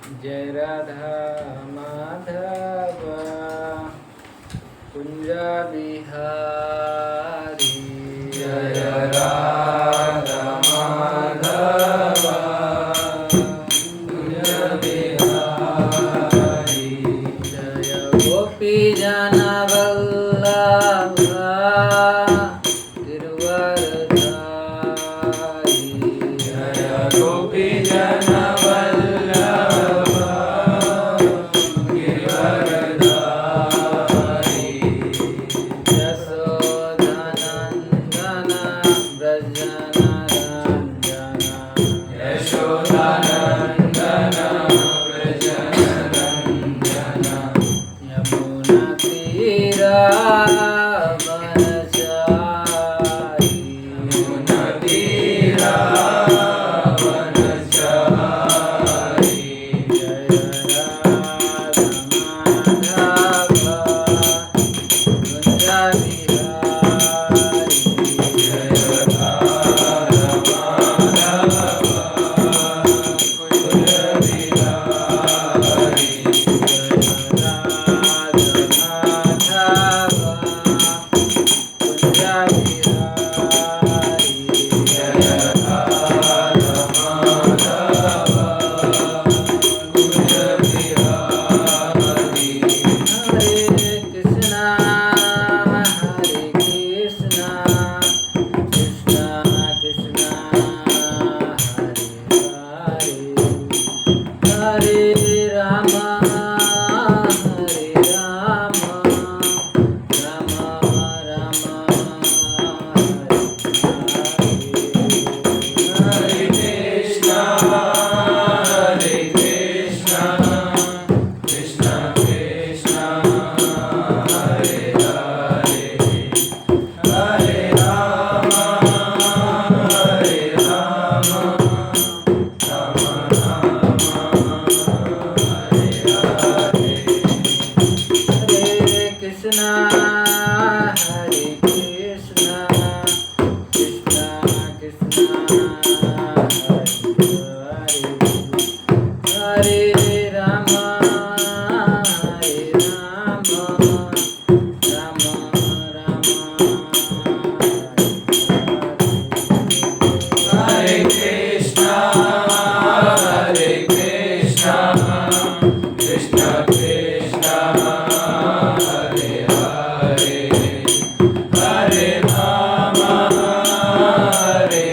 जय राधा माधव कुंज बिहारी जय राधा माधव कुंज बिहारी जय गोपी जन वल्लभ गिरवरधारी जय गोपी जन यशोदानंदन व्रजनरंजन यशोदानंदन व्रजनरंजन यमुनातीरावनचारी यमुनातीरावनचारी जय राधा माधव कुंज बिहारी जय Radha Madhav Kunj Bihari Hare Rama, Hare Rama, Rama Rama, Hare Hare Krishna, Krishna Krishna, Hare Hare, Hare Rama, Rama Rama, Hare Hare. Hare Krishna, Hare Krishna, Krishna Krishna, Hare Hare, Hare Rama, Hare Rama, Rama Rama, Hare Krishna, Krishna Krishna, Hare Hare, Hare Rama, Rama Rama, Hare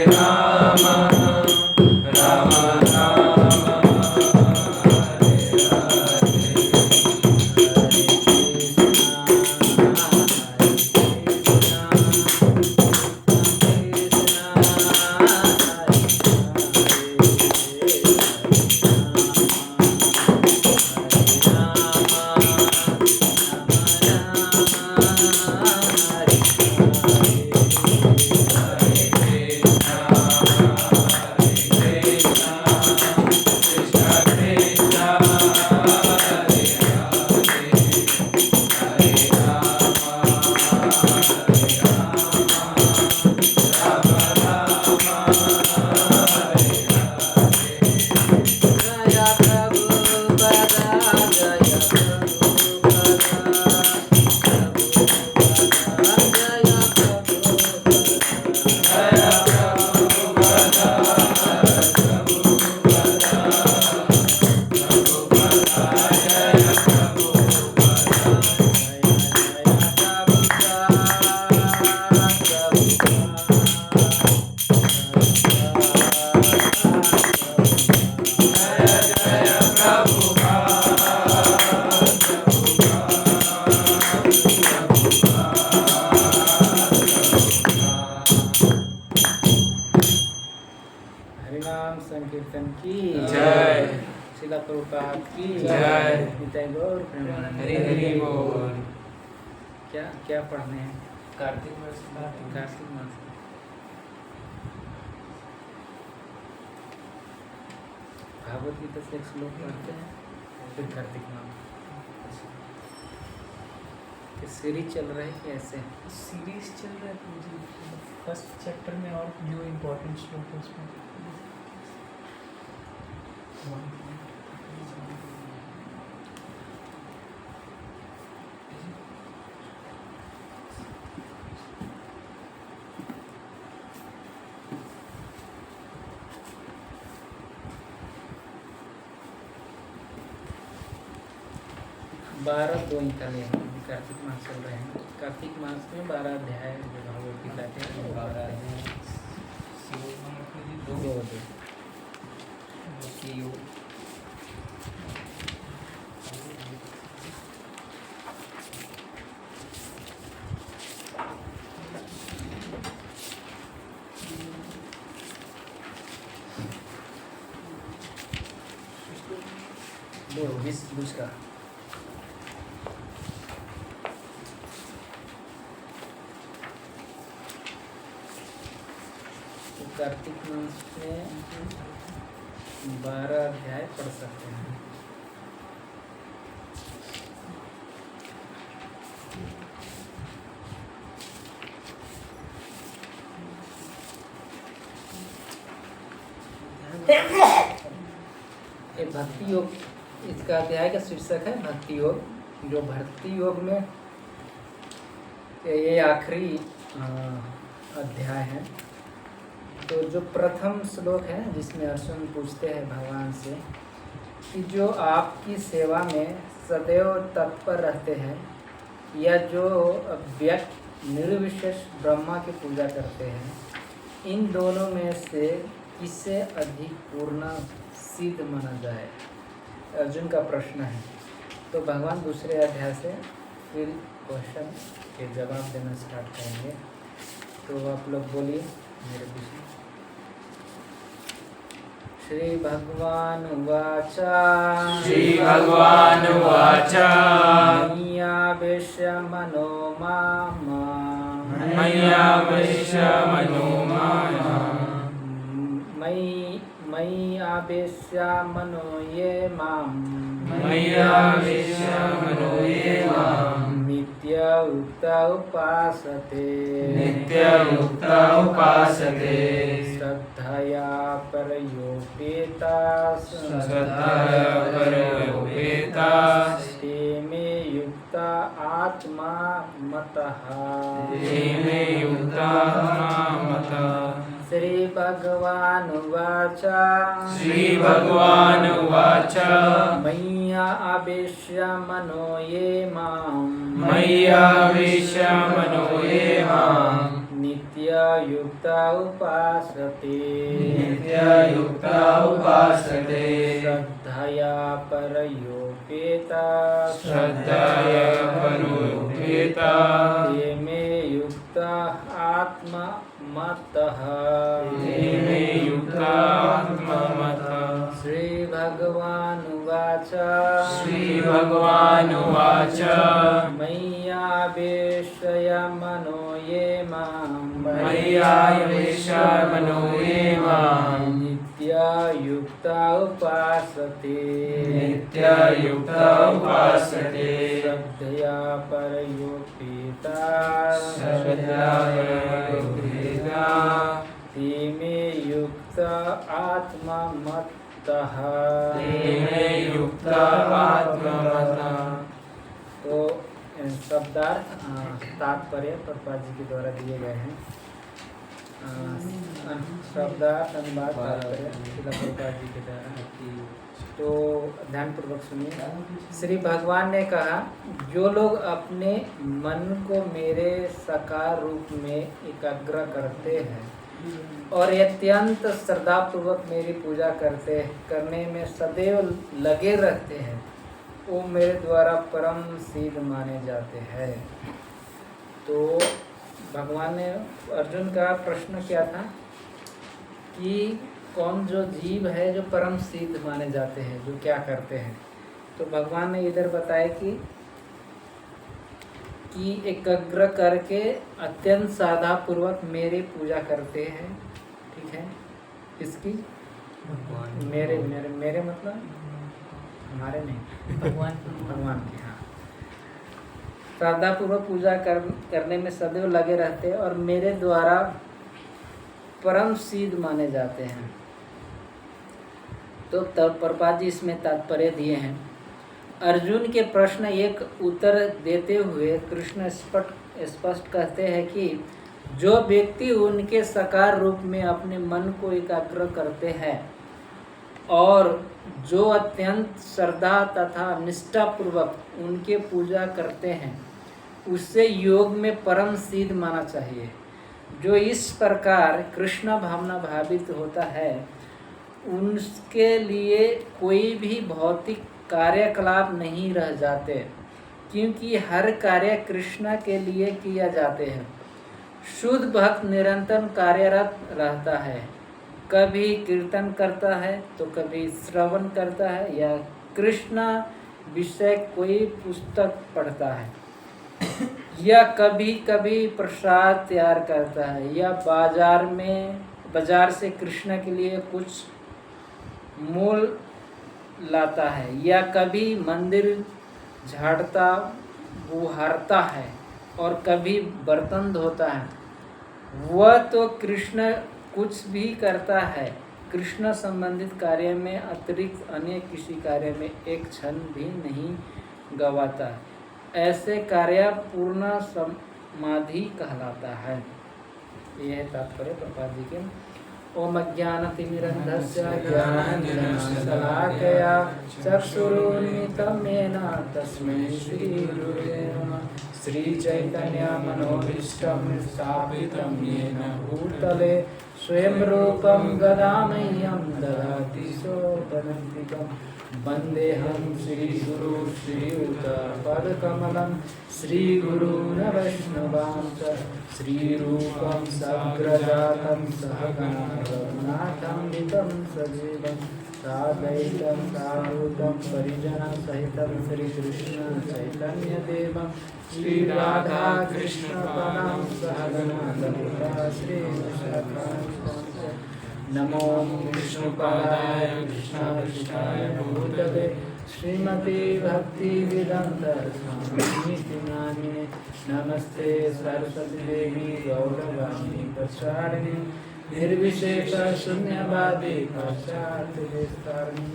हरिनाम संकीर्तन की जय। शिला प्रभुपाद की जय। निताई गौर प्रेमानंद। हरि हरि बोल। क्या क्या पढ़ने हैं? कार्तिक मास कार्तिक मास। भागवत गीता से एक श्लोक पढ़ते हैं फिर कार्तिक मास। सीरीज चल रहा है कि ऐसे? सीरीज चल रहा है पूरी। फर्स्ट चैप्टर में और जो इम्पोर्टेंट श्लोक है उसमें बारह दो निकाले हैं। कार्तिक मास चल रहे हैं। कार्तिक मास में 12 अध्याय जो भगवत गीता के हैं, वो 12 अध्याय दो दूसरा तो कार्तिक मास में 12 अध्याय पढ़ सकते हैं। ये भक्ति योग, इसका अध्याय का शीर्षक है भक्ति योग। जो भक्ति योग में ये आखिरी अध्याय है। तो जो प्रथम श्लोक है जिसमें अर्जुन पूछते हैं भगवान से कि जो आपकी सेवा में सदैव तत्पर रहते हैं या जो व्यक्त निर्विशेष ब्रह्मा की पूजा करते हैं, इन दोनों में से किसे अधिक पूर्ण सिद्ध माना जाए? अर्जुन का प्रश्न है। तो भगवान दूसरे अध्याय से फिर क्वेश्चन के जवाब देना स्टार्ट करेंगे। तो आप लोग बोलिए मेरे पीछे। श्री भगवान उवाच श्री भगवान उवाच मय्यावेश्य मनो माम मय्यावेश्य मनो माम मयि आवेश्य मनो ये माम मय्यावेश्य मनो ये माम नित्य उक्त उपासते नित्ययुक्त उपासते श्रद्धया परयोपेता श्रद्धया परयोपेता ते मे युक्त आत्मा मतः ते मे युक्ता मतः। श्री भगवान उवाच श्री भगवान उवाच मय्या आवेश्य मनो ये माम मय्यावेश्य मनो ये माम नित्ययुक्त उपासते नित्ययुक्त उपासते श्रद्धया परयोपेता श्रद्धया परयोपेता ते मे युक्त आत्मा मतः ते मे युक्ता आत्ममतः। श्री भगवान उवाच श्री भगवान उवाच मय्यावेश्य मनो ये माम मय्यावेश्य मनो ये माम नित्ययुक्त उपासते नित्ययुक्त उपासते श्रद्धया परयोपेता श्रद्धया परयोपेता ते मे युक्त आत्मा मतः ते मे युक्त आत्ममतः। तो शब्दार्थ तात्पर्य प्रभुपाद जी के द्वारा दिए गए हैं। शब्दार्थ अनुवाद तात्पर्य प्रभुपाद जी के द्वारा। तो ध्यानपूर्वक सुनिए। श्री भगवान ने कहा, जो लोग अपने मन को मेरे साकार रूप में एकाग्र करते हैं और अत्यंत श्रद्धापूर्वक मेरी पूजा करने में सदैव लगे रहते हैं, वो मेरे द्वारा परम सिद्ध माने जाते हैं। तो भगवान ने, अर्जुन का प्रश्न क्या था कि कौन जो जीव है जो परम सिद्ध माने जाते हैं, जो क्या करते हैं। तो भगवान ने इधर बताया कि एकाग्र करके अत्यंत श्रद्धा पूर्वक मेरी पूजा करते हैं। ठीक है, किसकी? मेरे मेरे मेरे मतलब हमारे नहीं, भगवान की। हाँ, श्रद्धापूर्वक पूजा करने में सदैव लगे रहते हैं और मेरे द्वारा परम सिद्ध माने जाते हैं। तो प्रभुपाद जी इसमें तात्पर्य दिए हैं। अर्जुन के प्रश्न एक उत्तर देते हुए कृष्ण स्पष्ट कहते हैं कि जो व्यक्ति उनके साकार रूप में अपने मन को एकाग्र करते हैं और जो अत्यंत श्रद्धा तथा निष्ठापूर्वक उनके पूजा करते हैं, उससे योग में परम सिद्ध माना चाहिए। जो इस प्रकार कृष्ण भावना भावित होता है, उनके लिए कोई भी भौतिक कार्यकलाप नहीं रह जाते, क्योंकि हर कार्य कृष्ण के लिए किया जाते हैं। शुद्ध भक्त निरंतर कार्यरत रहता है, कभी कीर्तन करता है तो कभी श्रवण करता है या कृष्ण विषय कोई पुस्तक पढ़ता है या कभी कभी प्रसाद तैयार करता है या बाजार से कृष्ण के लिए कुछ मूल लाता है या कभी मंदिर झाड़ता बुहारता है और कभी बर्तन धोता है। वह तो कृष्ण कुछ भी करता है, कृष्ण संबंधित कार्य में अतिरिक्त अन्य किसी कार्य में एक क्षण भी नहीं गवाता। ऐसे कार्य पूर्ण समाधि कहलाता है। यह है तात्पर्य प्रभुपाद जी के। ओम अज्ञानतिमिरन्धस्य ज्ञानाञ्जनशलाकया चक्षुरुन्मिलितं येन तस्मै श्रीगुरवे नमः। श्रीचैतन्यमनोभीष्टं स्थापितं येन भूतले स्वयं रूपं गदामह्यं ददाति स्वपदान्तिकं। वन्देऽहं श्रीगुरुं श्रीयुतपदकमलं श्रीगुरून् वैष्णवांश्च श्रीरूपं सग्रजातं सहगणं रघुनाथान्वितं सजीवं साद्वैतं सावधूतं परिजनसहितं श्रीकृष्ण चैतन्यदेवं श्रीराधाकृष्णपादां सहगणं ललिता श्रीविशाखान्वितांश्च। नमो विष्णुपादाय कृष्णाय भूतले श्रीमती भक्तिवेदांत स्वामिनिति नामिने। नमस्ते सरस्वती देवी गौरवाणी प्रचारिणी निर्विशेष शून्यवादी पाश्चात्यदेशतारिणी।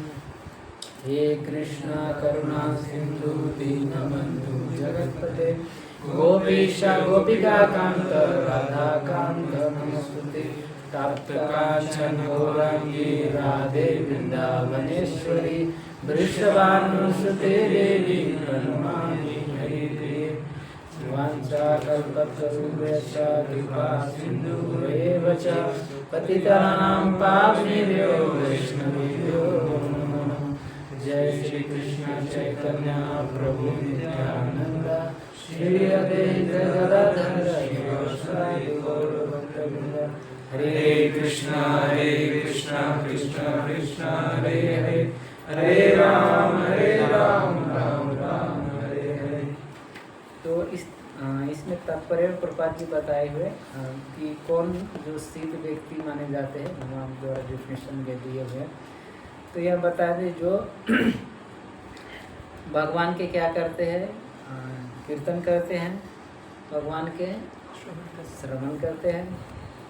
हे कृष्ण करुणा सिंधु दीनबंधु जगत्पते गोपीश गोपिका कांत राधा कांत नमस्तुते। तप्त कांचन गौरांगी राधे वृंदावनेश्वरी वृषभानुसुते देवी प्रणमामि हरिप्रिये। वाञ्छाकल्पतरुभ्यश्च कृपा सिन्धुभ्येव च पतितानां पावनेभ्यो वैष्णवेभ्यो नमो नमः। जय श्री कृष्ण चैतन्य प्रभु नित्यानंद श्री अद्वैत गदाधर शिवासादि गौर भक्तवृंद। हरे कृष्णा कृष्ण कृष्ण हरे हरे, हरे राम राम राम हरे हरे। तो इसमें तात्पर्य प्रभुपाद जी बताए हुए कि कौन जो सिद्ध व्यक्ति माने जाते हैं, भगवान द्वारा डेफिनेशन दे दिए हुए। तो यह बता दें जो भगवान के क्या करते हैं, कीर्तन करते हैं, भगवान के श्रवण करते हैं,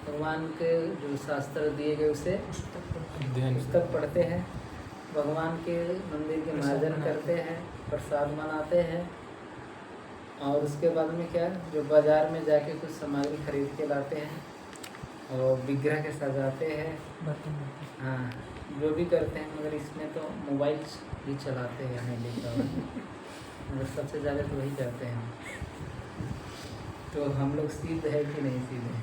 भगवान के जो शास्त्र दिए गए उसे पुस्तक पढ़ते हैं, भगवान के मंदिर के मार्जन करते हैं, प्रसाद मनाते हैं और उसके बाद में क्या, जो बाजार में जाके कुछ सामग्री खरीद के लाते हैं और विग्रह के सजाते हैं, हाँ जो भी करते हैं। मगर इसमें तो मोबाइल भी चलाते हैं, हमें देखा मगर सबसे ज़्यादा तो वही करते हैं। तो हम लोग सिद्ध है कि नहीं सिद्ध है?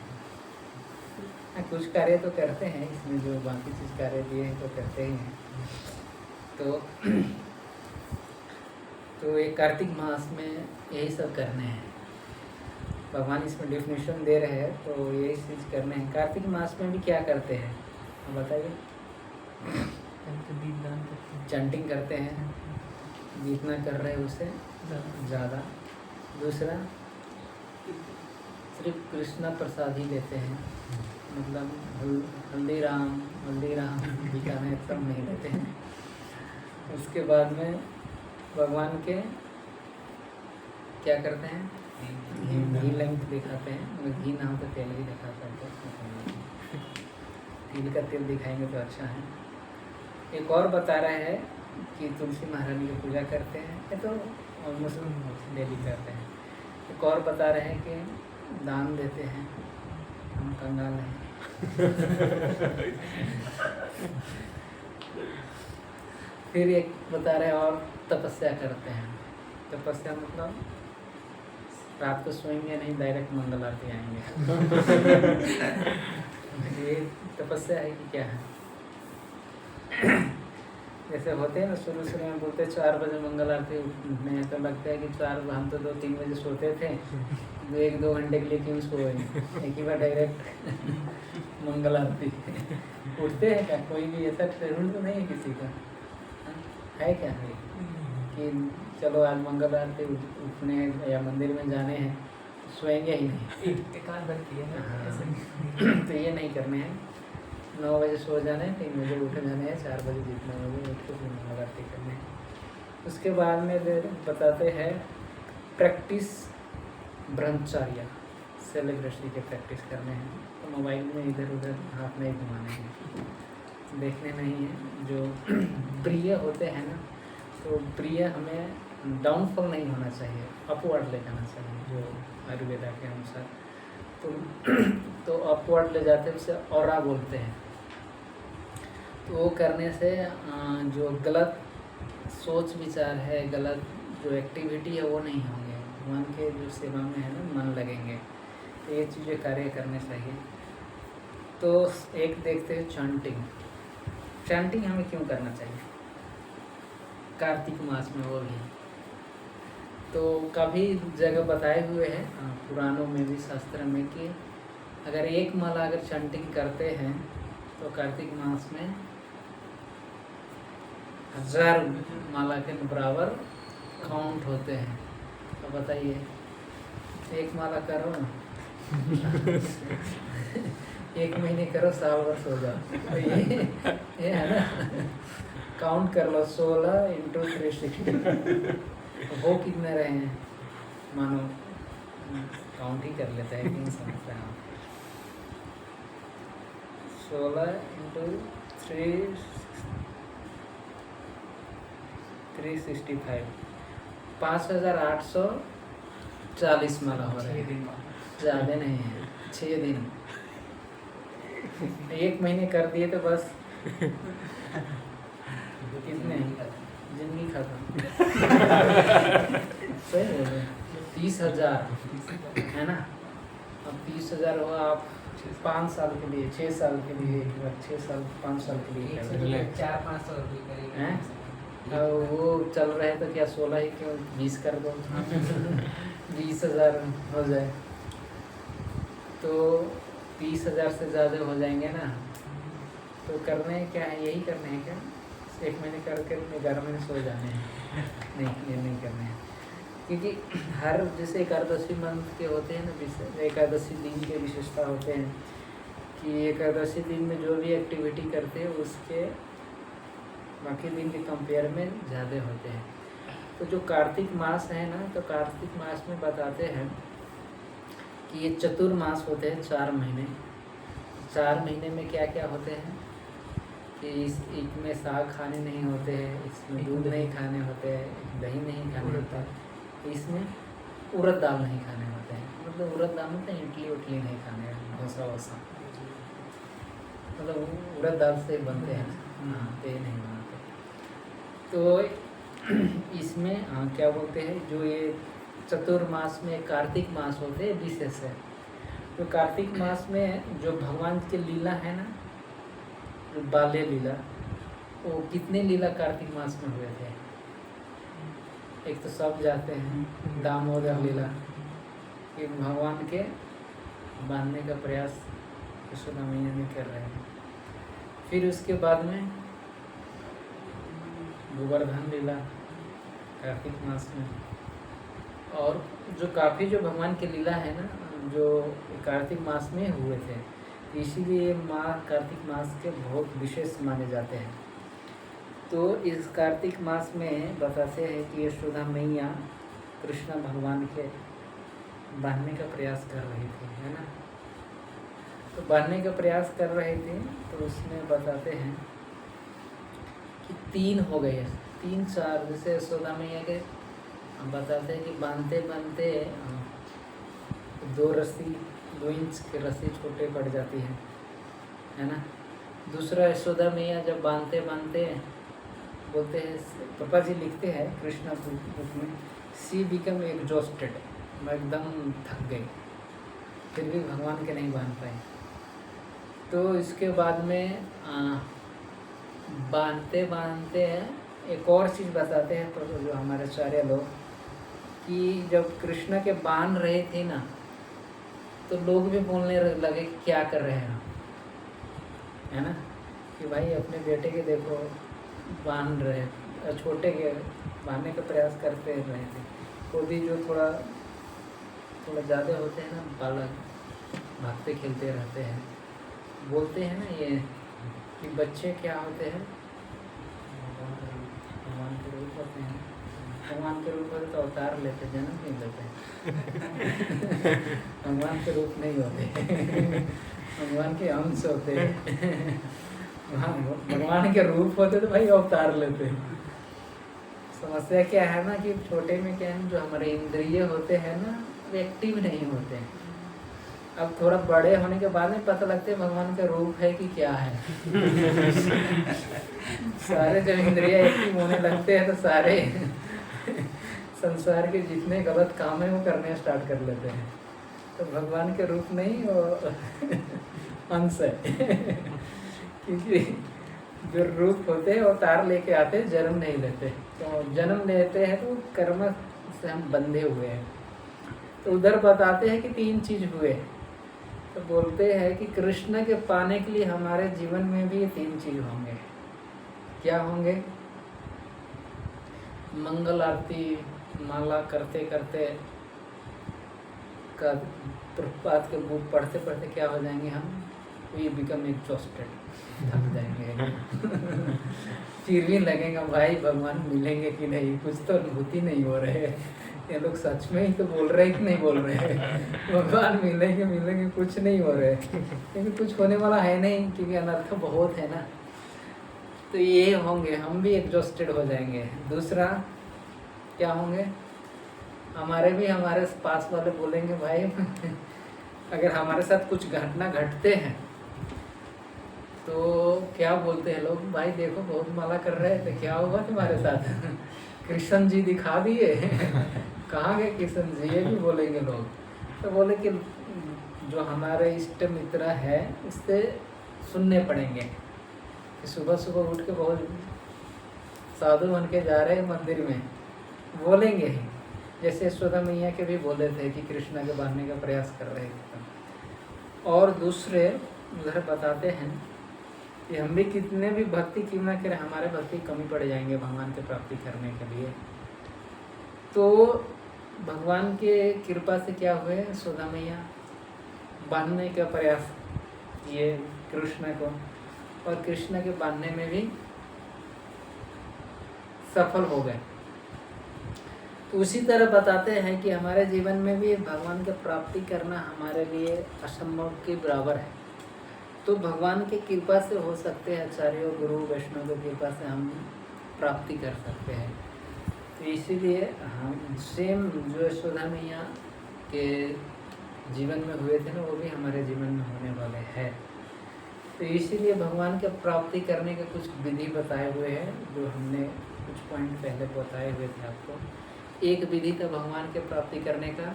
कुछ कार्य तो करते हैं इसमें, जो बाकी चीज़ कार्य दिए हैं तो करते ही हैं। तो ये कार्तिक मास में यही सब करने हैं। भगवान इसमें डेफिनेशन दे रहे हैं, तो यही चीज़ करने हैं। कार्तिक मास में भी क्या करते हैं बताइए? चैंटिंग करते हैं, जितना कर रहे हैं उससे ज़्यादा। दूसरा सिर्फ कृष्ण प्रसाद ही लेते हैं, मतलब हल्दीराम बीकानेर सब नहीं लेते हैं। उसके बाद में भगवान के क्या करते हैं, घी लंग दिखाते हैं। घी ना हो तो तेल भी दिखा सकते हैं, तिल का तेल दिखाएंगे तो अच्छा है। एक और बता रहे हैं कि तुलसी महारानी की पूजा करते हैं, ये तो मुस्लिम डेली करते हैं। एक और बता रहे हैं कि दान देते हैं, हम कंगाल हैं। फिर एक बता रहे हैं और तपस्या करते हैं। तपस्या मतलब रात को सोएंगे नहीं, डायरेक्ट मंगल आरती आएंगे। ये तपस्या है कि क्या है? जैसे होते हैं ना, शुरू में बोलते 4 बजे मंगल आरती उठने हैं, तो लगता है कि 4 हम तो 2-3 बजे सोते थे, 1-2 घंटे के लिए क्यों सोए, एक ही बार डायरेक्ट मंगल आरती उठते हैं क्या? कोई भी ऐसा शेड्यूल तो नहीं है किसी का, है क्या है कि चलो आज मंगल आरती उठने या मंदिर में जाने हैं, सोएंगे ही नहीं। एकांत भक्ति है ना, हाँ। ऐसे। तो ये नहीं करने हैं। 9 बजे सो जाना है, 3 बजे उठ जाने हैं, 4 बजे जितना बजे उठ के फिर मंगल आरती करने हैं। उसके बाद में बताते हैं प्रैक्टिस ब्रह्मचर्य, सेलिब्रेशन के प्रैक्टिस करने हैं। तो मोबाइल में इधर उधर हाथ नहीं घुमाने हैं, देखने नहीं है। जो प्रिय होते हैं ना, तो प्रिय हमें डाउनफॉल नहीं होना चाहिए, अपवर्ड ले जाना चाहिए, जो आयुर्वेदा के अनुसार। तो अपवर्ड ले जाते हैं, उसे ऑरा बोलते हैं। तो वो करने से जो गलत सोच विचार है, गलत जो एक्टिविटी है वो नहीं होंगे, मन के जो सेवा में है ना मन लगेंगे। तो ये चीज़ें कार्य करने चाहिए। तो एक देखते हैं चैंटिंग। चैंटिंग हमें क्यों करना चाहिए कार्तिक मास में, वो भी तो काफ़ी जगह बताए हुए हैं पुराणों में भी, शास्त्र में, कि अगर एक माला अगर चैंटिंग करते हैं तो कार्तिक मास में 1000 माला के बराबर काउंट होते हैं। तो बताइए, एक माला करो ना, 1 महीने करो, साल भर सो जाओ। तो ये है ना, काउंट कर लो, 16 × 360 वो कितने रहे हैं, मानो काउंट ही कर लेता है, नहीं समझता है। 16 × 365 5840 माला हो रहे हैं, ज़्यादा नहीं है, 6 दिन। 1 महीने कर दिए तो बस कितने जिंदगी खत्म। सही बोल रहे हैं। 30,000 है ना, अब 30,000 हुआ, आप 5 साल के लिए, 6 साल के लिए, 6 साल 5 साल के लिए कर रहे हैं। 400-500 रुपये हैं? अब वो चल रहे हैं तो क्या 16 ही क्यों 20 कर दो, 20,000 हो जाए तो 30,000 से ज़्यादा हो जाएंगे ना। तो करने क्या है, यही करने हैं क्या, 1 महीने करके 11 महीने सो जाने हैं? नहीं, ये नहीं करने हैं। क्योंकि हर जैसे एकादशी मंथ के होते हैं ना, एकादशी दिन के विशेषता होते हैं कि एकादशी दिन में जो भी एक्टिविटी करते हैं उसके बाकी दिन के कंपेयर में ज़्यादा होते हैं। तो जो कार्तिक मास है ना, तो कार्तिक मास में बताते हैं कि ये चतुर्मास होते हैं, 4 महीने। 4 महीने में क्या क्या होते हैं कि इसमें साग खाने नहीं होते हैं, इसमें दूध नहीं खाने होते हैं, दही नहीं खाने होता है, इसमें उड़द दाल नहीं खाने होते हैं। मतलब उड़द दाल मतलब इडली उटली नहीं खाने, डोसा वोसा, मतलब उड़द दाल से बनते हैं, हाँ, तो ये नहीं बनाते। तो इसमें क्या बोलते हैं, जो ये चतुर्मास में कार्तिक मास होते हैं विशेष है। तो कार्तिक मास में जो भगवान के लीला है ना, बाल्य लीला, वो कितने लीला कार्तिक मास में हुए थे? एक तो सब जाते हैं दामोदर लीला, कि भगवान के बांधने का प्रयास यशोदा मैया में कर रहे हैं। फिर उसके बाद में गोवर्धन लीला कार्तिक मास में, और जो काफ़ी जो भगवान की लीला है ना, जो कार्तिक मास में हुए थे, इसीलिए माँ कार्तिक मास के बहुत विशेष माने जाते हैं। तो इस कार्तिक मास में बताते हैं कि यशोदा मैया कृष्ण भगवान के बांधने का प्रयास कर रही थी, है ना। तो बांधने का प्रयास कर रहे थे, तो उसमें बताते हैं 3 हो गए, 3-4, जैसे यशोदा मैया के हम बताते हैं कि बांधते बांधते 2 इंच की रस्सी छोटे पड़ जाती है ना। दूसरा यशोदा मैया जब बांधते बांधते बोलते हैं, पापा जी लिखते हैं कृष्णा बुक में, सी बिकम एग्जॉस्टेड, मैं एकदम थक गई, फिर भी भगवान के नहीं बांध पाए। तो इसके बाद में बांधते बांधते एक और चीज़ बताते हैं तो जो हमारे आचार्य लोग, कि जब कृष्ण के बांध रहे थे ना, तो लोग भी बोलने लगे क्या कर रहे हैं, है ना, कि भाई अपने बेटे के देखो बांध रहे, छोटे के बांधने का प्रयास करते रहे थे। वो भी जो थोड़ा ज़्यादा होते हैं ना, बालक भागते खेलते रहते हैं, बोलते हैं ना ये कि बच्चे क्या होते हैं, भगवान के रूप होते हैं, भगवान के रूप होते तो अवतार लेते, जन्म नहीं लेते। भगवान के रूप नहीं होते, भगवान के अंश होते हैं। भगवान के रूप होते तो भाई अवतार लेते। समस्या क्या है ना कि छोटे में क्या है, जो हमारे इंद्रिय होते हैं ना, वो एक्टिव नहीं होते। अब थोड़ा बड़े होने के बाद में पता लगते हैं भगवान का रूप है कि क्या है। सारे जब इंद्रिय एक्टिव होने लगते हैं तो सारे संसार के जितने गलत काम है वो करने स्टार्ट कर लेते हैं। तो भगवान के रूप नहीं, वो अंश है। क्योंकि जो रूप होते हैं वो तार लेके आते हैं, जन्म नहीं लेते। तो जन्म लेते हैं तो कर्म से हम बंधे हुए हैं। तो उधर बताते हैं कि 3 चीज हुए। तो बोलते हैं कि कृष्ण के पाने के लिए हमारे जीवन में भी ये 3 चीज होंगे। क्या होंगे? मंगल आरती माला करते करते का प्रपात के बुक पढ़ते पढ़ते क्या हो जाएंगे हम, वी बिकम एग्जॉस्टेड, थक जाएंगे। फिर भी लगेगा भाई भगवान मिलेंगे कि नहीं, कुछ तो अनुभूति नहीं हो रहे, ये लोग सच में ही तो बोल रहे हैं कि नहीं बोल रहे हैं, भगवान मिलेंगे मिलेंगे, कुछ नहीं हो रहे, क्योंकि कुछ होने वाला है नहीं, क्योंकि अनर्थ बहुत है ना। तो ये होंगे, हम भी एग्जॉस्टेड हो जाएंगे। दूसरा क्या होंगे, हमारे पास वाले बोलेंगे भाई अगर हमारे साथ कुछ घटना घटते हैं तो क्या बोलते हैं लोग, भाई देखो बहुत माला कर रहे थे, क्या हुआ तुम्हारे साथ? कृष्ण जी दिखा दिए। कहाँ गए कृष्ण जी, ये भी बोलेंगे लोग। तो बोले कि जो हमारे इष्ट मित्र है उससे सुनने पड़ेंगे कि सुबह सुबह उठ के बहुत साधु बन के जा रहे हैं मंदिर में, बोलेंगे ही। जैसे यशोदा मैया के भी बोले थे कि कृष्णा के बांधने का प्रयास कर रहे थे। और दूसरे उधर बताते हैं कि हम भी कितने भी भक्ति क्यों ना करें, हमारे भक्ति कमी पड़ जाएंगे भगवान की प्राप्ति करने के लिए। तो भगवान के कृपा से क्या हुए, यशोदा मैया बांधने का प्रयास किए कृष्ण को, और कृष्ण के बांधने में भी सफल हो गए। तो उसी तरह बताते हैं कि हमारे जीवन में भी भगवान की प्राप्ति करना हमारे लिए असंभव के बराबर है। तो भगवान की कृपा से हो सकते हैं, आचार्यों गुरु वैष्णव की कृपा से हम प्राप्ति कर सकते हैं। तो इसीलिए हम सेम जो यशोदा मैया के जीवन में हुए थे ना, वो भी हमारे जीवन में होने वाले हैं। तो इसीलिए भगवान की प्राप्ति करने के कुछ विधि बताए हुए हैं, जो हमने कुछ पॉइंट पहले बताए हुए थे आपको। एक विधि तो भगवान के प्राप्ति करने का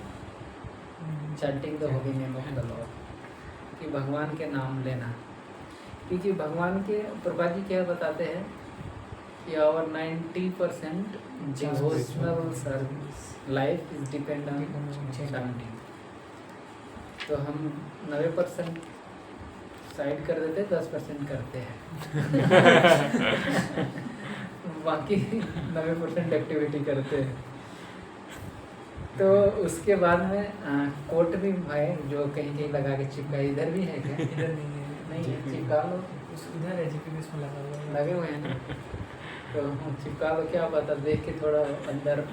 chanting the holy name of the Lord, कि भगवान के नाम लेना। क्योंकि भगवान के प्रभा जी क्या बताते हैं कि our 90% devotional service life is depend on chanting. तो हम 90% साइड कर देते, 10% करते हैं। बाकी 90% एक्टिविटी करते हैं। तो उसके बाद में कोट भी भाई जो कहीं कहीं लगा के चिपका, इधर भी है क्या? इधर नहीं है, नहीं चिपका लो, इधर है जीपीएस में लगा हुआ है। लगे हुए हैं ना, तो चिपका लो, क्या पता देख के थोड़ा अंदर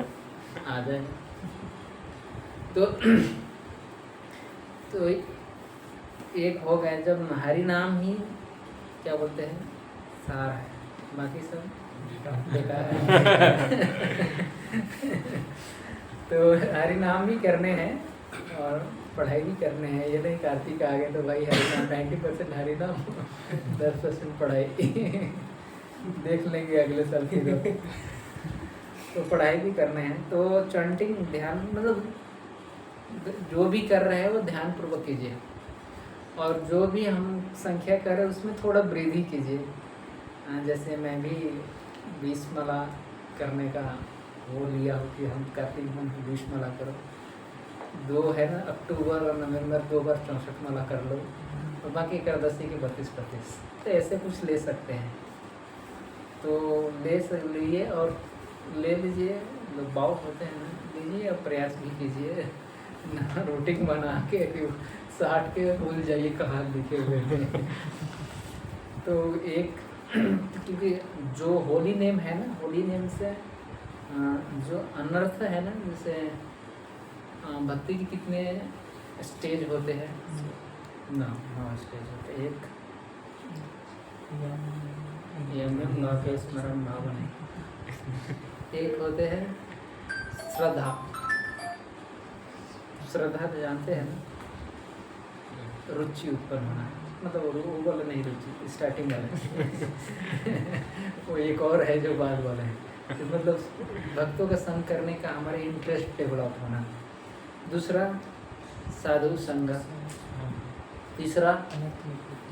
आ जाए। तो एक हो गए, जब हरि नाम ही क्या बोलते हैं सार है, बाकी सब बेकार है। तो हरि नाम भी करने हैं और पढ़ाई भी करने हैं। ये नहीं कार्तिक आ गए तो भाई हरि नाम 90% हरि नाम 10% पढ़ाई देख लेंगे अगले साल की तो पढ़ाई भी करने हैं। तो चैंटिंग ध्यान मतलब जो भी कर रहे हैं वो ध्यान पूर्वक कीजिए, और जो भी हम संख्या कर रहे हैं उसमें थोड़ा वृद्धि कीजिए। जैसे मैं भी 20 माला करने का वो लिया हो कि हम कार्तिक मंथ 20 माला करो, 2 है ना, अक्टूबर और नवंबर 2 बार 64 माला कर लो, और बाकी एकादशी के 32-32, तो ऐसे कुछ ले सकते हैं। तो लीजिए और ले लीजिए, बाउट होते हैं ना, लीजिए और प्रयास भी कीजिए ना, रूटीन बना के 60 के भूल जाइए कहाँ लिखे हुए हैं। तो एक क्योंकि जो होली नेम है ना, होली नेम से जो अनर्थ है ना, जैसे भक्ति के कितने स्टेज होते हैं ना, हाँ स्टेज होते हैं। एक यम्यम लाके स्मरण भाव नहीं, एक होते हैं श्रद्धा। श्रद्धा तो जानते हैं ना, रुचि उत्पन्न होना, मतलब वो वाला नहीं, रुचि स्टार्टिंग वाला वो एक और है जो बाद वाला है, तो मतलब भक्तों का संग करने का हमारे इंटरेस्ट डेवलप होना। दूसरा साधु संग, तीसरा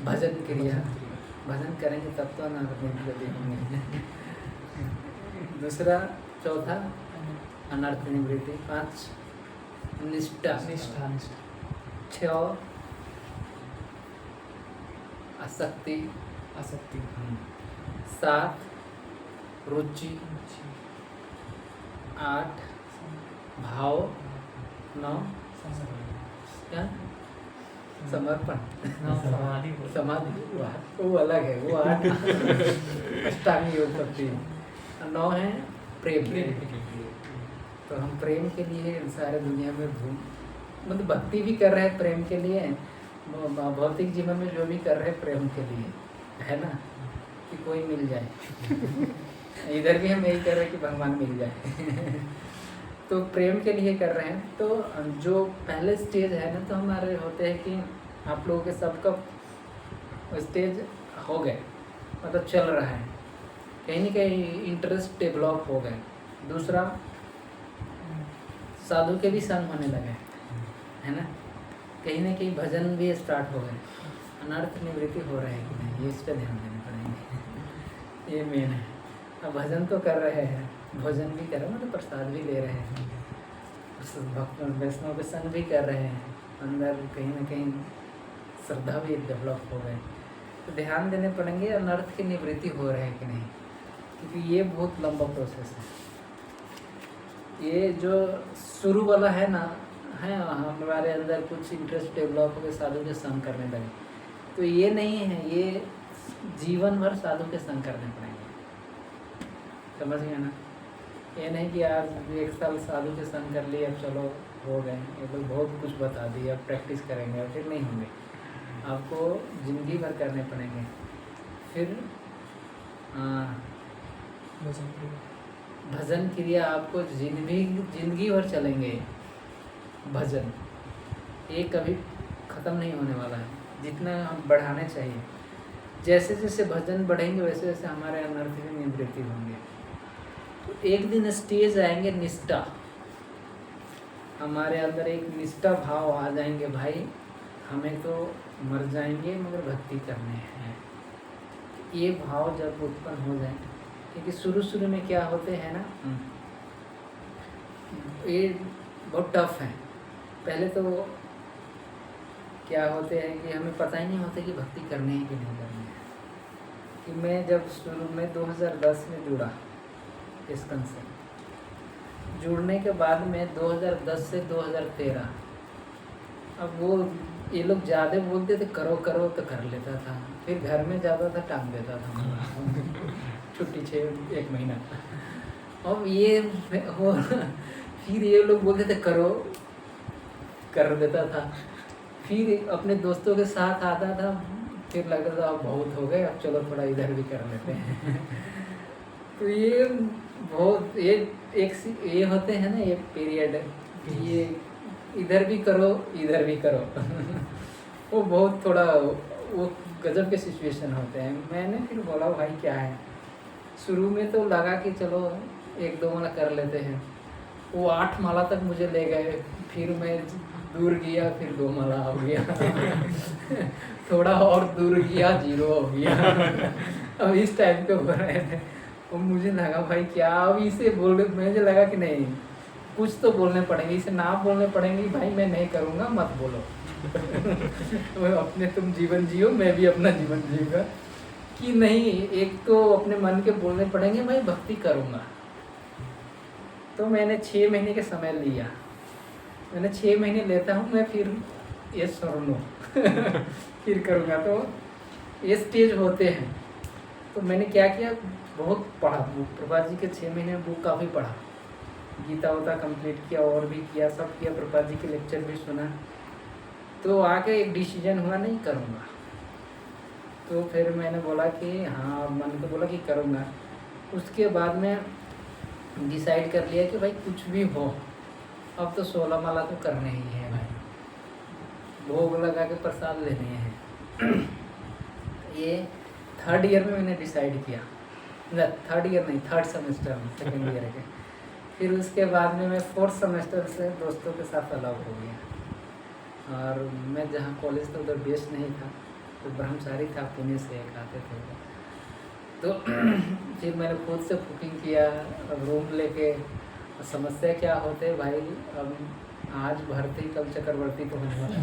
भजन क्रिया, भजन करेंगे तब तो अनर्थ निवृत्ति। दूसरा, चौथा अनर्थ निवृत्ति। 5 निष्ठा, 6 आसक्ति, 7 रुचि, 8 भाव, 9 क्या समर्पण, समाधि वो अलग है, वो 8 अष्टांग योग करती है। 9 है प्रेम। तो हम प्रेम के लिए सारे दुनिया में मतलब भक्ति भी कर रहे हैं प्रेम के लिए, भौतिक जीवन में जो भी कर रहे हैं प्रेम के लिए, है ना, कि कोई मिल जाए। इधर भी हम यही कर रहे हैं कि भगवान मिल जाए। तो प्रेम के लिए कर रहे हैं। तो जो पहले स्टेज है ना, तो हमारे होते हैं कि आप लोगों के सबका स्टेज हो गए, मतलब चल रहा है, कहीं ना कहीं इंटरेस्ट डेवलप हो गए। दूसरा, साधु के भी संग होने लगे, है ना, कहीं ना कहीं भजन भी स्टार्ट हो गए। अनर्थ निवृत्ति हो रहे हैं कि नहीं, ये इस पर ध्यान देना पड़ेंगे, ये मेन है। अब भजन तो कर रहे हैं, भोजन भी कर रहे हैं, मतलब प्रसाद भी ले रहे हैं, भक्त वैष्णव के संग भी कर रहे हैं, अंदर कहीं ना कहीं श्रद्धा भी डेवलप हो गए। तो ध्यान देने पड़ेंगे अनर्थ की निवृत्ति हो रहे हैं कि नहीं, क्योंकि ये बहुत लंबा प्रोसेस है। ये जो शुरू वाला है ना, है हमारे अंदर कुछ इंटरेस्ट डेवलप हो गए, साधु के संग करने लगे, तो ये नहीं है, ये जीवन भर साधु के संग करने पड़ेंगे। समझ गए ना, ये नहीं कि आज 1 साल साधु के संग कर लिए, अब चलो हो गए, ये लोग बहुत कुछ बता दिए, अब प्रैक्टिस करेंगे, और फिर नहीं होंगे, आपको जिंदगी भर करने पड़ेंगे। फिर भजन क्रिया आपको जिंदगी भर चलेंगे। भजन ये कभी ख़त्म नहीं होने वाला है, जितना हम बढ़ाने चाहिए। जैसे जैसे भजन बढ़ेंगे वैसे वैसे हमारे अनर्थ की निवृत्ति होंगे। तो एक दिन स्टेज आएंगे निष्ठा, हमारे अंदर एक निष्ठा भाव आ जाएंगे, भाई हमें तो मर जाएंगे मगर भक्ति करने हैं। ये भाव जब उत्पन्न हो जाए, क्योंकि शुरू में क्या होते हैं ना, ये बहुत टफ है। पहले तो क्या होते हैं कि हमें पता ही नहीं होता कि भक्ति करनी है कि नहीं करनी है। कि मैं जब शुरू में 2010 में जुड़ा इसकन से, जुड़ने के बाद में 2010 से 2013, अब वो ये लोग ज़्यादा बोलते थे करो करो तो कर लेता था, फिर घर में जाता था टांग देता था छुट्टी 1 महीना। अब ये हो फिर ये लोग बोलते थे करो, कर देता था, फिर अपने दोस्तों के साथ आता था फिर लग रहा अब बहुत हो गए, अब चलो थोड़ा इधर भी कर लेते हैं। तो ये बहुत ये होते हैं ना, ये पीरियड, ये इधर भी करो इधर भी करो। वो बहुत थोड़ा वो गजब के सिचुएशन होते हैं। मैंने फिर बोला भाई क्या है, शुरू में तो लगा कि चलो 1-2 माला कर लेते हैं, वो 8 माला तक मुझे ले गए, फिर मैं दूर गया, फिर 2 माला हो गया। थोड़ा और दूर गया, 0 हो गया। अब इस टाइप के हो रहे थे। और मुझे लगा भाई क्या अब इसे बोल, मुझे लगा कि नहीं कुछ तो बोलने पड़ेंगे, इसे ना बोलने पड़ेंगे भाई मैं नहीं करूँगा, मत बोलो। अपने तुम जीवन जियो, मैं भी अपना जीवन जीऊँगा। कि नहीं, एक तो अपने मन के बोलने पड़ेंगे, मैं भक्ति करूँगा। तो मैंने 6 महीने के समय लिया। मैंने 6 महीने लेता हूँ मैं, फिर ये सुनो। फिर करूँगा। तो ये स्टेज होते हैं। तो मैंने क्या किया, बहुत पढ़ा बुक, प्रभुपाद जी के 6 महीने में बुक काफ़ी पढ़ा, गीता वोता कंप्लीट किया और भी किया, सब किया, प्रभुपाद जी के लेक्चर भी सुना। तो आके एक डिसीजन हुआ नहीं करूँगा। तो फिर मैंने बोला कि हाँ, मन को बोला कि करूँगा। उसके बाद में डिसाइड कर लिया कि भाई कुछ भी हो, अब तो 16 माला तो करने ही है भाई, भोग लगा के प्रसाद लेने हैं। ये 3rd ईयर में मैंने डिसाइड किया, 3rd ईयर नहीं, 3rd सेमेस्टर में, 2nd ईयर के। फिर उसके बाद में मैं 4th सेमेस्टर से दोस्तों के साथ अलग हो गया। और मैं जहाँ कॉलेज था उधर बेस नहीं था, तो ब्रह्मचारी था, पुणे से एक आते थे। तो फिर मैंने खुद से कुकिंग किया, अब रूम लेके। समस्या क्या होते भाई, अब आज भर्ती कल चक्रवर्ती तो होने वाला।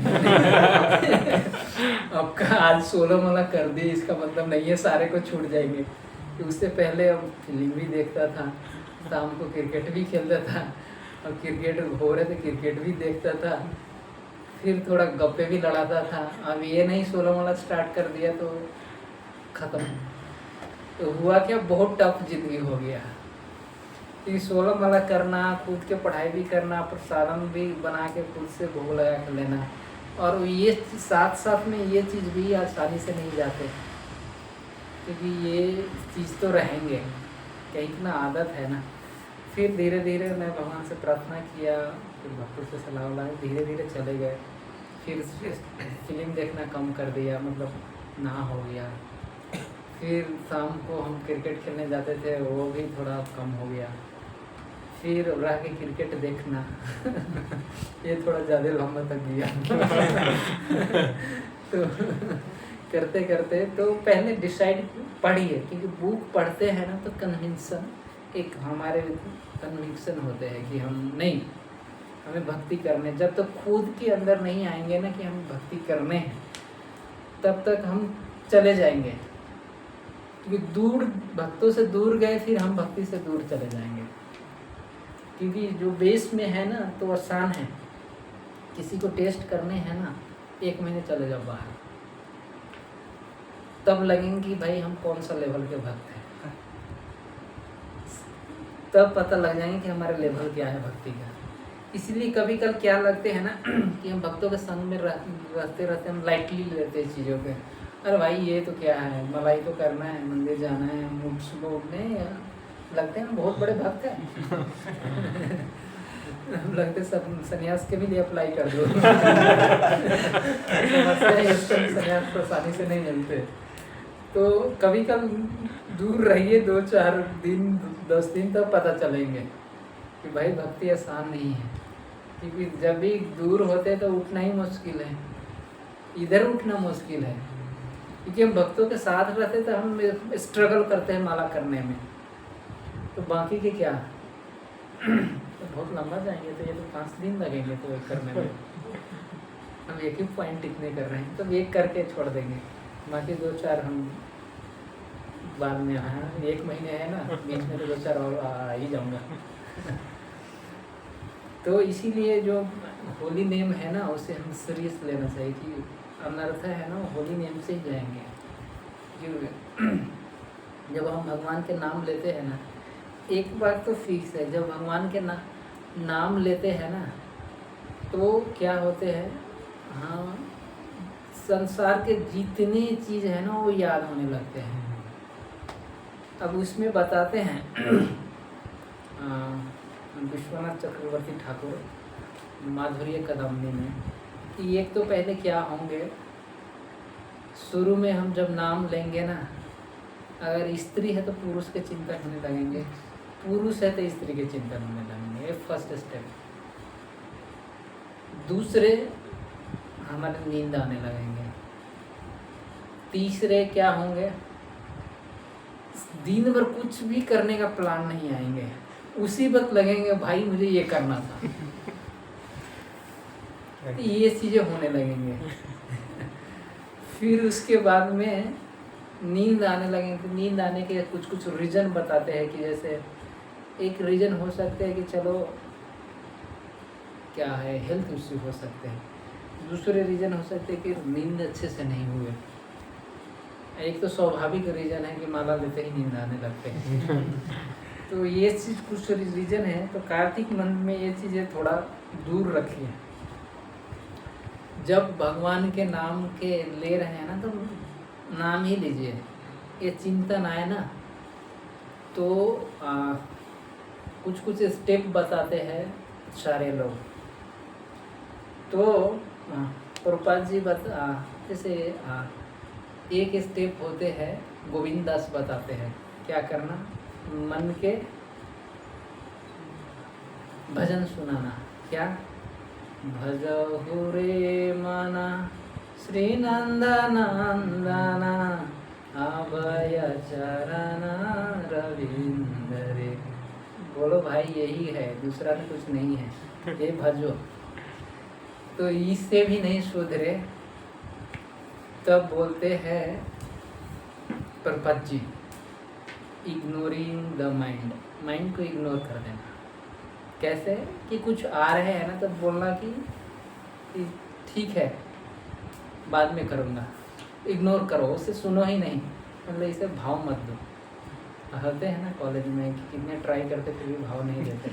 आपका आज 16 माला कर दी इसका मतलब नहीं है सारे को छूट जाएंगे। कि उससे पहले अब फिल्म भी देखता था, शाम को क्रिकेट भी खेलता था, और क्रिकेट हो रहे थे क्रिकेट भी देखता था, फिर थोड़ा गप्पे भी लड़ाता था। अब ये नहीं 16 माला स्टार्ट कर दिया तो ख़त्म। तो हुआ क्या, बहुत टफ जिंदगी हो गया। कि 16 माला करना, खुद के पढ़ाई भी करना, प्रसादम भी बना के खुद से भोग लगा कर लेना, और ये साथ साथ में ये चीज़ भी आसानी से नहीं जाते, क्योंकि ये चीज़ तो रहेंगे, कहीं की ना आदत है ना। फिर धीरे धीरे मैं भगवान से प्रार्थना किया, फिर भक्तों से सलाह वलाह, धीरे धीरे चले गए। फिर फिल्म देखना कम कर दिया, मतलब ना हो गया। फिर शाम को हम क्रिकेट खेलने जाते थे, वो भी थोड़ा कम हो गया। फिर रह के क्रिकेट देखना ये थोड़ा ज़्यादा लंबा तक गया। तो करते करते तो पहले डिसाइड पढ़िए, क्योंकि बुक पढ़ते हैं ना तो कन्विंसन, एक हमारे कन्विक्शन होते हैं कि हम नहीं, हमें भक्ति करने, जब तक खुद के अंदर नहीं आएंगे ना कि हम भक्ति करने हैं, तब तक हम चले जाएंगे। क्योंकि दूर, भक्तों से दूर गए फिर हम भक्ति से दूर चले जाएंगे। क्योंकि जो बेस में है ना तो आसान है, किसी को टेस्ट करने हैं ना, 1 महीने चले जाओ बाहर, तब लगेंगे कि भाई हम कौन सा लेवल के भक्त हैं, तब पता लग जाएंगे कि हमारा लेवल क्या है भक्ति का। इसलिए कभी कल क्या लगते हैं ना कि हम भक्तों के संग में रहते रहते हम लाइटली लेते हैं चीज़ों पे। अरे भाई ये तो क्या है, मलाई तो करना है, मंदिर जाना है, मुझ सुबह उठने, लगते हैं बहुत बड़े भक्त हैं। लगते सब संन्यास के भी लिए अप्लाई कर दो। समस्या है, इसका संन्यास तो आसानी से नहीं मिलते। तो कभी कल दूर रहिए 2-4 दिन 10 दिन, तब पता चलेंगे कि भाई भक्ति आसान नहीं है। क्योंकि जब भी दूर होते तो उठना ही मुश्किल है, इधर उठना मुश्किल है। क्योंकि हम भक्तों के साथ रहते तो हम स्ट्रगल करते हैं माला करने में, तो बाकी के क्या तो बहुत लंबा जाएंगे। तो ये तो 5 दिन लगेंगे तो एक करने में। हम एक ही पॉइंट इतने कर रहे हैं, तो एक करके छोड़ देंगे, बाकी 2-4 हम बाद में। हाँ 1 महीने है ना, बीच में तो 2-4 और आ ही जाऊँगा। तो इसीलिए जो होली नेम है ना, उसे हम सीरियस लेना चाहिए कि अनर्थ है ना, होली नेम से ही जाएंगे। क्योंकि जब हम भगवान के नाम लेते हैं ना, एक बात तो फिक्स है, जब भगवान के नाम लेते हैं ना तो क्या होते हैं, हाँ संसार के जितने चीज़ है ना वो याद होने लगते हैं। अब उसमें बताते हैं विश्वनाथ चक्रवर्ती ठाकुर माधुर्य कदम्बनी में कि एक तो पहले क्या होंगे, शुरू में हम जब नाम लेंगे ना, अगर स्त्री है तो पुरुष के चिंतन होने लगेंगे, पुरुष है तो स्त्री के चिंतन होने लगेंगे। ये फर्स्ट स्टेप। दूसरे हमारे नींद आने लगेंगे। तीसरे क्या होंगे, दिन भर कुछ भी करने का प्लान नहीं आएंगे, उसी वक्त लगेंगे भाई मुझे ये करना था। ये चीज़ें होने लगेंगे। फिर उसके बाद में नींद आने लगेंगे। नींद आने के कुछ कुछ रीज़न बताते हैं कि जैसे एक रीज़न हो सकते हैं कि चलो क्या है, हेल्थ इश्यू हो सकते हैं। दूसरे रीज़न हो सकते हैं कि नींद अच्छे से नहीं हुए। एक तो स्वाभाविक रीज़न है कि माला लेते ही नींद आने लगते हैं। तो ये चीज़ कुछ रीज़न है। तो कार्तिक मंथ में ये चीज़ें थोड़ा दूर रखिए। जब भगवान के नाम के ले रहे हैं ना तो नाम ही लीजिए। ये चिंतन आए ना तो कुछ कुछ स्टेप बताते हैं सारे लोग। तो प्रभुपाद जी जैसे एक स्टेप होते हैं, गोविंद दास बताते हैं क्या करना, मन के भजन सुनाना। क्या, भजहु रे मना श्री नंदनंदना अभय चरण रविंदरे। बोलो भाई यही है, दूसरा तो कुछ नहीं है, ये भजो। तो इससे भी नहीं सुधरे तब बोलते हैं Prabhupada ji, ignoring the mind. Mind को इग्नोर कर देना। कैसे कि कुछ आ रहे हैं ना, तब बोलना कि ठीक है बाद में करूँगा। इग्नोर करो, उसे सुनो ही नहीं, मतलब इसे भाव मत दो। कहते हैं ना कॉलेज में कि कितने ट्राई करते फिर भी भाव नहीं देते।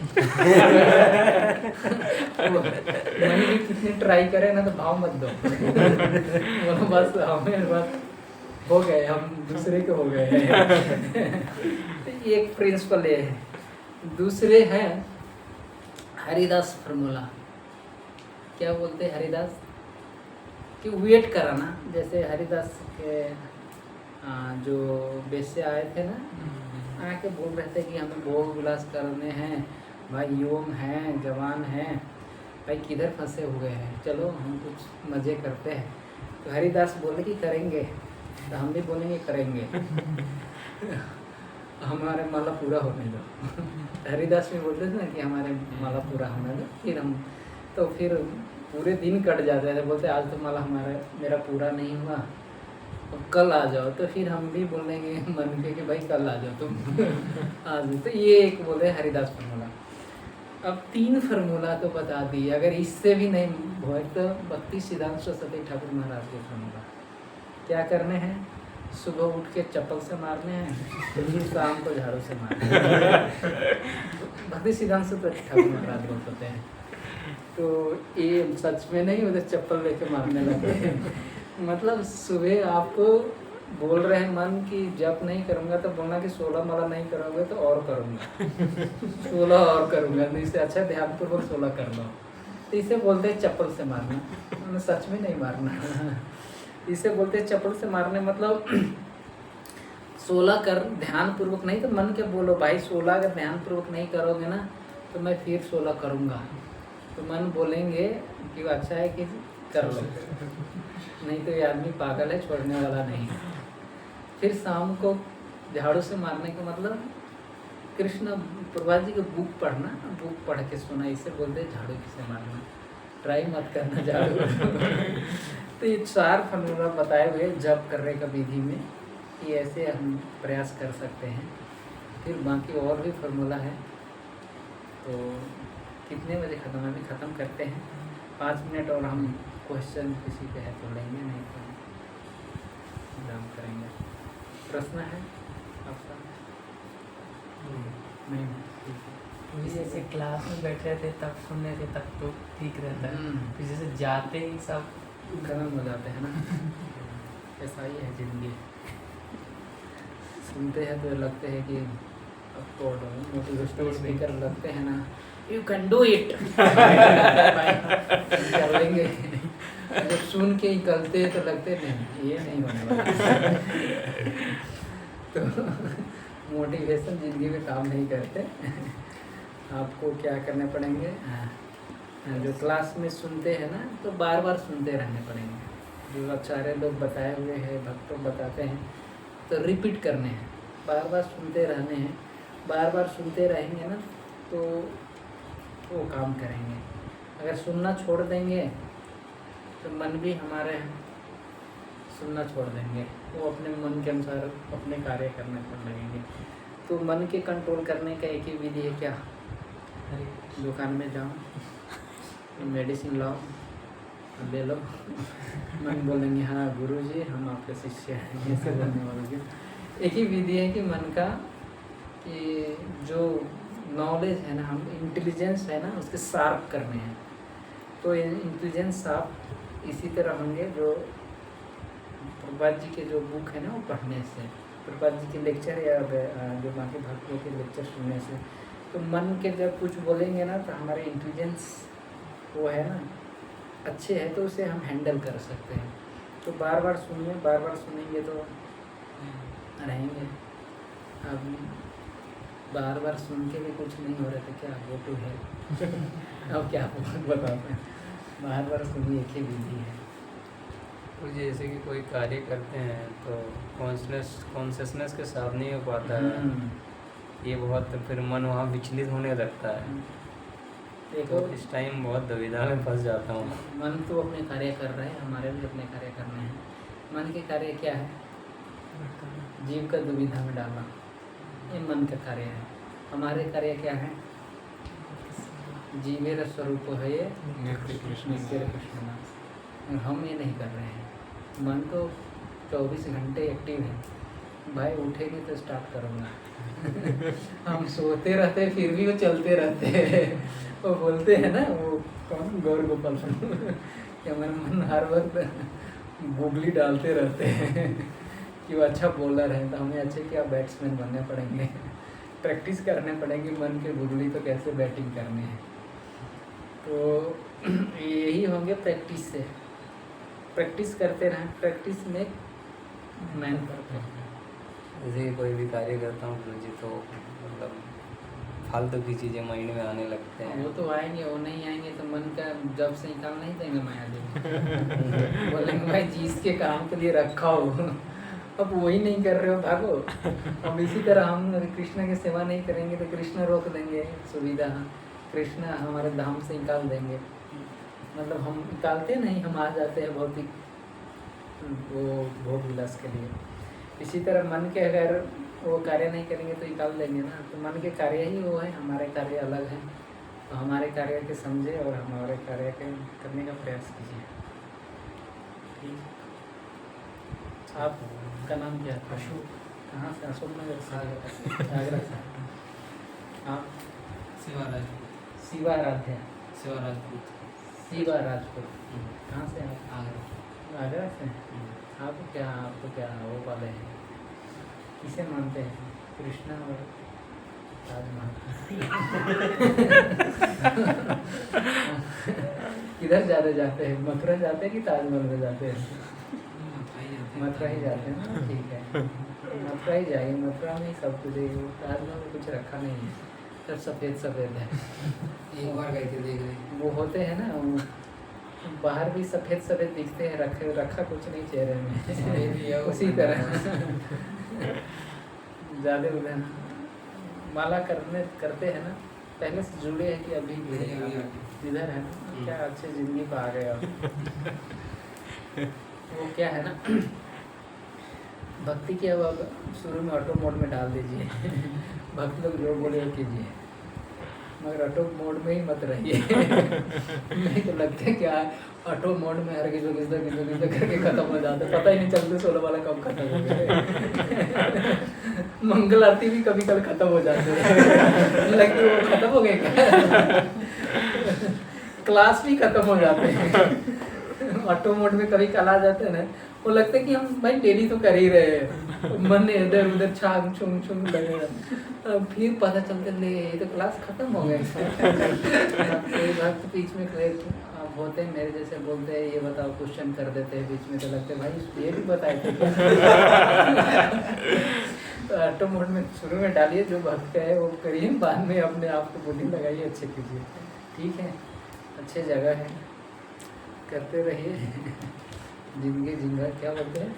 वही भी कितने ट्राई करें ना तो भाव मत दो। बोलो बस हमें बस हो गए, हम दूसरे के हो गए। एक प्रिंसिपल ये है। दूसरे हैं हरिदास फार्मूला। क्या बोलते हैं हरिदास कि वेट कराना। जैसे हरिदास के जो बेसे आए थे ना, आके बोल रहे थे कि हमें भोग विलास करने हैं, भाई योम हैं, जवान हैं, भाई किधर फंसे हुए हैं, चलो हम कुछ मज़े करते हैं। तो हरिदास बोले कि करेंगे, तो हम भी बोलेंगे करेंगे। हमारे माला पूरा होने दो। हरिदास भी बोलते थे ना कि हमारे माला पूरा होने दो। फिर हम तो फिर पूरे दिन कट जाते थे, बोलते आज तो माला मेरा पूरा नहीं हुआ, तो कल आ जाओ। तो फिर हम भी बोलेंगे मन के कि भाई कल आ जाओ तुम। आज तो ये एक बोले हरिदास फार्मूला। अब 3 फार्मूला तो बता दी। अगर इससे भी नहीं हुआ तो भक्ति सिद्धांत सरस्वती ठाकुर महाराज के फार्मूला क्या करने हैं, सुबह उठ के चप्पल से मारने हैं, फिर शाम को झाड़ू से मारने हैं। भक्ति सिद्धांत सरस्वती ठाकुर महाराज बोलते हैं। तो ये सच में नहीं होते, चप्पल लेके मारने लगे हैं। मतलब सुबह आपको बोल रहे हैं मन की जप नहीं करूँगा तो बोलना कि 16 माला नहीं करोगे तो और करूँगा। 16 और करूँगा, तो इससे अच्छा ध्यानपूर्वक 16 कर लो। तो इसे बोलते हैं चप्पल से मारना, सच में नहीं मारना। इसे बोलते हैं चप्पल से मारने, मतलब 16 कर ध्यानपूर्वक नहीं तो मन के बोलो भाई 16 अगर ध्यानपूर्वक नहीं करोगे ना तो मैं फिर 16 करूँगा। तो मन बोलेंगे कि अच्छा है कि कर लो, नहीं तो ये आदमी पागल है, छोड़ने वाला नहीं। फिर शाम को झाड़ू से मारने का मतलब कृष्ण प्रभुपाद जी की बुक पढ़ना, बुक पढ़ के सुना, इसे बोलते हैं झाड़ू किसे मारना। ट्राई मत करना झाड़ू। तो ये 4 फार्मूला बताए हुए जप करने का विधि में कि ऐसे हम प्रयास कर सकते हैं। फिर बाकी और भी फार्मूला है। तो कितने बजे ख़त्म, अभी ख़त्म करते हैं 5 मिनट और हम क्वेश्चन किसी पे है तो लेंगे, नहीं तो एग्जाम करेंगे। प्रश्न है आपका? नहीं, ठीक है। जैसे क्लास में बैठ रहे थे तब सुन रहे थे तब तो ठीक रहता है, फिर जैसे जाते ही सब खत्म हो जाते हैं ना। ऐसा ही है जिंदगी। सुनते हैं तो लगते हैं कि अब तो मोटिवेशनल स्पीकर लगते हैं ना, यू कैन डू इट, कर लेंगे। जब सुन के निकलते तो लगते नहीं, ये नहीं होने वाला। तो मोटिवेशन जिंदगी में काम नहीं करते। आपको क्या करने पड़ेंगे, जो क्लास में सुनते हैं ना तो बार बार सुनते रहने पड़ेंगे। जो आचार्य लोग बताए हुए हैं, भक्त लोग बताते हैं, तो रिपीट करने हैं, बार बार सुनते रहने हैं। बार बार सुनते रहेंगे ना तो वो काम करेंगे। अगर सुनना छोड़ देंगे तो मन भी हमारे सुनना छोड़ देंगे, वो अपने मन के अनुसार अपने कार्य करने पर लगेंगे। तो मन के कंट्रोल करने का एक ही विधि है, क्या, दुकान में जाओ, मेडिसिन लाओ, ले लो, मन बोलेंगे हाँ गुरुजी हम आपके शिष्य हैं, ये सब बोलने वालों। एक ही विधि है कि मन का कि जो नॉलेज है ना, हम इंटेलिजेंस है ना उसके शार्प करने हैं। तो इंटेलिजेंस शार्प इसी तरह होंगे जो प्रभुपाद जी के जो बुक है ना वो पढ़ने से, प्रभुपाद जी के लेक्चर या जो बाकी भक्तों के लेक्चर सुनने से। तो मन के जब कुछ बोलेंगे ना तो हमारे इंटेलिजेंस वो है ना अच्छे है, तो उसे हम हैंडल कर सकते हैं। तो बार बार सुनिए, बार बार सुनेंगे तो रहेंगे। अब बार बार सुन के भी कुछ नहीं हो रहा था, क्या वो तो है। अब क्या बताते हैं, बार बार सुनिए, एक ही विधि है। तो जैसे कि कोई कार्य करते हैं तो कॉन्शसनेस के साथ नहीं हो पाता है, ये बहुत फिर मन वहाँ विचलित होने लगता है। देखो तो इस टाइम बहुत दुविधा में फंस जाता हूँ। मन तो अपने कार्य कर रहे हैं, हमारे भी अपने कार्य करने हैं। मन के कार्य क्या है, जीव का दुविधा में डालना, ये मन का कार्य है। हमारे कार्य क्या है, जीवेर स्वरूप है ये नित्य कृष्ण नाम। हम ये नहीं कर रहे हैं। मन तो 24 घंटे एक्टिव है। भाई उठेंगे तो स्टार्ट करूँगा। हम सोते रहते हैं फिर भी वो चलते रहते हैं। वो बोलते हैं ना, वो कौन, गौर गोपाल कि हमारे मन हर वक्त गूगली डालते रहते हैं कि वो अच्छा बॉलर है, तो हमें अच्छे क्या बैट्समैन बनने पड़ेंगे। प्रैक्टिस करने पड़ेंगे मन के गूगली तो कैसे बैटिंग करनी है। तो यही होंगे प्रैक्टिस से, प्रैक्टिस करते रहें, प्रैक्टिस में मैन परफेक्ट। जैसे कि कोई भी कार्य करता हूँ गुरु जी, तो मतलब फालतू की चीज़ें माइंड में आने लगते हैं। वो तो आएंगे, वो नहीं आएंगे तो मन का जब से निकाल नहीं देंगे माया देवी। बोलेंगे भाई जिस के काम के लिए रखा हो अब वही नहीं कर रहे हो, भागो। अब इसी तरह हम कृष्ण की सेवा नहीं करेंगे तो कृष्ण रोक देंगे सुविधा, कृष्ण हमारे धाम से निकाल देंगे। मतलब हम निकालते नहीं, हम आ जाते हैं भौतिक वो भोग विलास के लिए। इसी तरह मन के अगर वो कार्य नहीं करेंगे तो निकाल देंगे ना। तो मन के कार्य ही वो है, हमारे कार्य अलग हैं। तो हमारे कार्य के समझे और हमारे कार्य के करने का प्रयास कीजिए। ठीक, आपका नाम क्या है? अशोक। कहाँ से? अशोक नगर से, आगरा से। आप? शिवा राजपूत। शिवा राध्या। शिवा राजपूत। शिवा राजपूत। कहाँ से आप? आगरा। आगरा से। आपको क्या वो वाले हैं, किसे मानते हैं, कृष्णा और ताजमहल? किधर ज़्यादा जाते हैं, मथुरा जाते हैं कि ताजमहल में जाते हैं? मथुरा ही जाते हैं ना, ठीक है, मथुरा ही जाइए। मथुरा में ही सब कुछ है, ताजमहल में कुछ रखा नहीं है, सब सफ़ेद सफ़ेद है। एक बार गए थे, देख रहे वो होते हैं ना, वो बाहर भी सफ़ेद सफ़ेद दिखते हैं, रखा कुछ नहीं चेहरे में। उसी तरह ज़्यादा उधर माला करते हैं ना, पहले से जुड़े हैं कि अभी इधर है ना, क्या अच्छे ज़िंदगी पर आ गए अब। वो क्या है ना, भक्ति की अब शुरू में ऑटो मोड में डाल दीजिए। भक्त लोग जो बोले वो कीजिए, मगर ऑटो मोड में ही मत रहिए। नहीं तो लगता है क्या ऑटो मोड में हर किसी करके खत्म हो जाता है, पता ही नहीं चलता 16 वाला कब खत्म हो गया। मंगल आरती भी कभी कभी खत्म हो जाती है, लगता है वो खत्म हो गए क्या। क्लास भी खत्म हो जाते हैं, ऑटो मोड में कभी कल आ जाते हैं ना, वो लगता है कि हम भाई डेली तो कर ही रहे हैं, मन इधर उधर छांग छुंग छुंग लगे रहते। अब फिर पता चलता ले ये तो क्लास खत्म हो गया। कोई वक्त बीच में अब होते हैं मेरे जैसे, बोलते हैं ये बताओ, क्वेश्चन कर देते हैं बीच में, तो लगते हैं भाई ये भी बताए थे क्या? तो ऑटो मोड में शुरू में डालिए, जो भक्त का है वो करिए, बाद में अपने आप को बुद्धि लगाइए, अच्छे कीजिए, ठीक है। अच्छे जगह है, करते रहिए। जिंदगी जिंगा क्या बोलते हैं,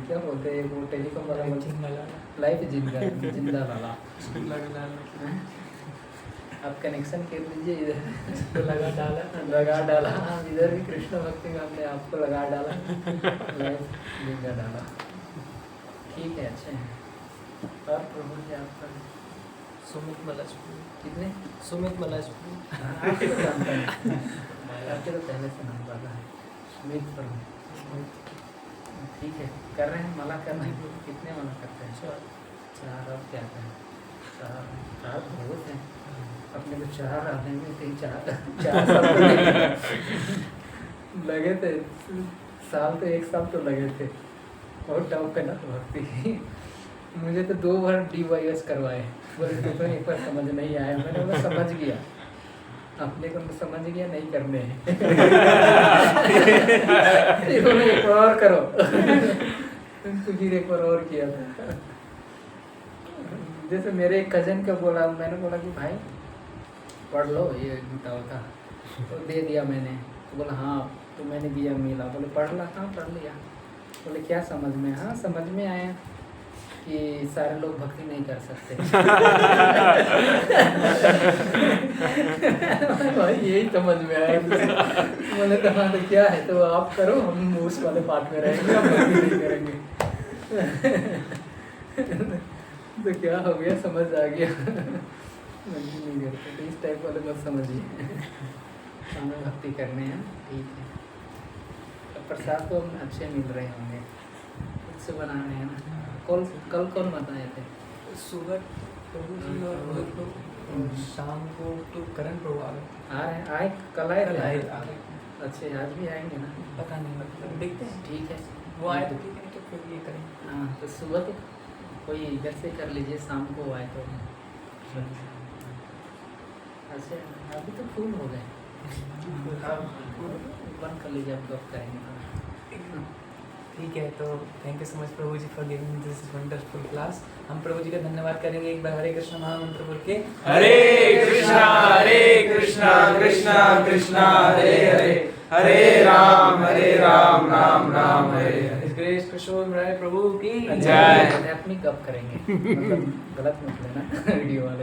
क्या बोलते हैं वो टेलीकॉम वाला, लाइफ जिंदा जिंदा वाला। आप कनेक्शन कर लीजिए इधर, लगा डाला। हाँ, इधर भी कृष्ण भक्ति में हमने आपको लगा डाला, लाइफ जिंदा डाला, ठीक है, अच्छे हैं। और प्रभु जी आपका सुमित मलाजपुर। कितने? सुमित मलाजपुर। आपके तो जानता है, आपके तो पहले से नाम वाला है, सुमित प्रभु, ठीक है। कर रहे हैं माला, कर रहे हैं, कितने माला करते हैं? 4। और क्या करें, 4 बहुत हैं, अपने को 4 आने में 4 साल तो लगे थे, साल तो 1 साल तो लगे थे, बहुत टफ है ना भक्ति। मुझे तो 2 बार DYS करवाए, बोले तो एक बार समझ नहीं आया, मैंने बोला समझ गया, अपने को समझ गया, नहीं करने हैं। एक बार और करो। तो फिर एक बार और किया था। जैसे मेरे एक कजन को बोला, मैंने बोला कि भाई पढ़ लो ये गीता होता, तो दे दिया मैंने, तो बोला हाँ, तो मैंने दिया मिला, बोले पढ़ ला, हाँ पढ़ लिया, बोले क्या समझ में? हाँ समझ में आया कि सारे लोग भक्ति नहीं कर सकते। भाई यही समझ में आया। बोले तो हाँ, तो क्या है, तो आप करो, हम उस वाले पार्ट में रहेंगे, हम भक्ति नहीं करेंगे। तो क्या हो गया, समझ आ गया। नहीं करते, तो इस टाइप वाले मत समझिए, हमें भक्ति करने हैं, ठीक है। प्रसाद तो हम अच्छे मिल रहे होंगे, खुद से बना रहे हैं ना। कल कौन बताए थे? सुबह प्रभु जी और शाम को तो करण प्रभु आ गए। आए कल आए थे? आए। अच्छे, आज भी आएंगे ना? पता नहीं, मतलब देखते हैं, ठीक है, वो आए तो ठीक है, तो फिर ये करेंगे। हाँ, तो सुबह तो कोई इधर से कर लीजिए, शाम को आए तो अच्छा। अभी तो फूल हो गए, बंद कर लीजिए, आप गप करेंगे। ठीक है, तो thank you so much Prabhu ji for giving this wonderful class. हम प्रभु जी का धन्यवाद करेंगे एक बार हरे कृष्ण महामंत्र बोल के। हरे कृष्णा कृष्णा कृष्णा हरे हरे, हरे राम राम राम हरे हरे। ग्रेस किशोर राय प्रभु की जय। आध्यात्मिक गप करेंगे, मतलब गलत मत लेना वीडियो वाले।